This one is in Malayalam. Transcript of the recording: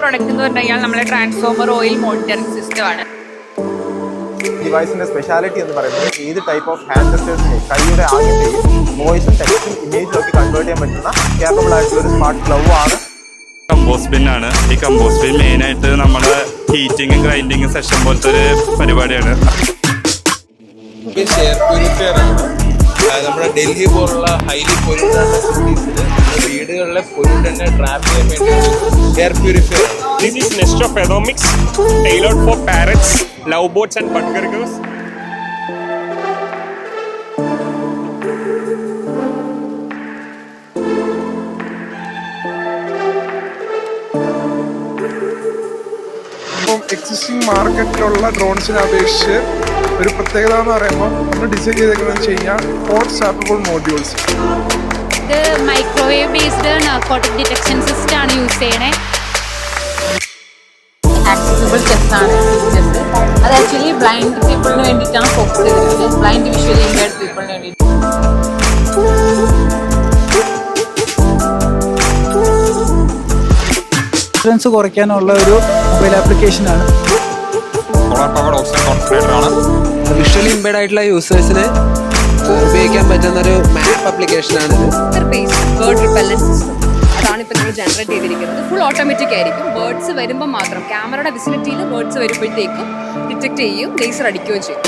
പ്രൊഡക്റ്റ് എന്ന് പറഞ്ഞു കഴിഞ്ഞാൽ നമ്മുടെ ട്രാൻസ്ഫോമർ ഓയിൽ മോണിറ്ററിംഗ് സിസ്റ്റം ആണ്. ഡിവൈസിന്റെ സ്പെഷ്യാലിറ്റി എന്ന് പറയുന്നത് ഏത് ടൈപ്പ് ഓഫ് ഹാൻഡ് ജെസ്റ്റേഴ്സിനെ കൈയുടെ ആദ്യത്തെയും വോയിസും ടെക്സ്റ്റും ഇമേജും ഒക്കെ കൺവേർട്ട് ചെയ്യാൻ പറ്റുന്ന കേപ്പബിൾ ആയിട്ടുള്ള ഒരു സ്മാർട്ട് ഗ്ലൗ ആണ്. കമ്പോസ്റ്റ് ബിൻ ആണ്. ഈ കമ്പോസ്റ്റ് ബിൻ മെയിനായിട്ട് നമ്മുടെ ഹീറ്റിങ്ങും ഗ്രൈൻഡിങ്ങും സെഷൻ പോലത്തെ ഒരു പരിപാടിയാണ്. എയർ പ്യൂരിഫയർ ആണ്. നമ്മുടെ ഡൽഹി പോലുള്ള ഹൈലി പൊല്യൂട്ടഡ് സിറ്റീസിൽ വീടുകളിലെ പൊല്യൂട്ടനെ ട്രാപ്പ് ചെയ്യാൻ വേണ്ടി എയർ പ്യൂരിഫയർ ആണ്. This is Nest of Aeromics, tailored for parrots, lovebirds and budgergers. Existing മാർക്കറ്റിലുള്ള ഡ്രോൺസിനെ അപേക്ഷിച്ച് ഒരു പ്രത്യേകത എന്ന് പറയുമ്പോൾ നമ്മൾ ഡിസൈൻ ചെയ്തേക്കുന്നത് വെച്ച് കഴിഞ്ഞാൽ ഹോട്ട് സാപ്പബിൾ മോഡ്യൂൾസ്. ഇത് microwave based narcotic detection system ആണ് യൂസ് ചെയ്യണേ. ആക്സസിബിൾ ചെസ് ആണ് ചെസ്. അത് ആക്ച്വലി ബ്ലൈൻഡ് പീപ്പിളിന് വേണ്ടിയിട്ടാണ് ഫോക്കസ് ചെയ്തിരിക്കുന്നത്. ബ്ലൈൻഡ് വിഷ്വലി ഇമ്പയർഡ് പീപ്പിളിന് വേണ്ടിയിട്ട്. ഡിസ്റ്റൻസ് കുറയ്ക്കാനുള്ള ഒരു മൊബൈൽ ആപ്ലിക്കേഷനാണ്. സോളാർ പവർഡ് ഓക്സിജൻ കോൺസെൻട്രേറ്റർ ആണ്. വിഷ്വലി ഇമ്പയർഡ് ആയിട്ടുള്ള യൂസേഴ്സിന് ഉപയോഗിക്കാൻ പറ്റുന്ന ഒരു മാപ്പ് ആപ്ലിക്കേഷനാണ് ബേർഡ് റിപ്പല്ലൻറ്റ് സിസ്റ്റം. അതാണ് ഇപ്പോൾ നമ്മൾ ജനറേറ്റ് ചെയ്തിരിക്കുന്നത്. ഫുൾ ഓട്ടോമാറ്റിക് ആയിരിക്കും. ബേർഡ്സ് വരുമ്പോൾ മാത്രം ക്യാമറയുടെ വിസിലിറ്റിയിൽ ബേർഡ്സ് വരുമ്പോഴത്തേക്കും ഡിറ്റക്ട് ചെയ്യും, ലേസർ അടിക്കുകയും ചെയ്യും.